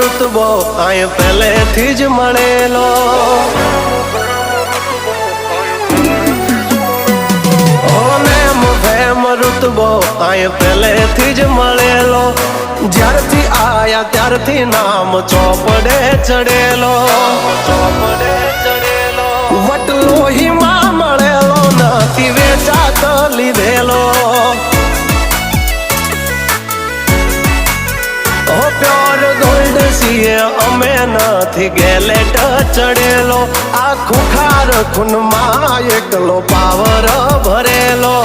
રૂતબો આય પહેલેથી જ મળેલો રૂતબો આય પહેલેથી જ મળેલો જ્યારથી આયા ત્યારથી નામ ચોપડે ચડેલો વટલોહીમાં મળેલો નથી વેચાત લીધેલો પ્યોર ગોલ્ડ સીએ અમે નથી ગેલેટ ચડેલો આ ખુખાર ખૂનમાં એકલો પાવર ભરેલો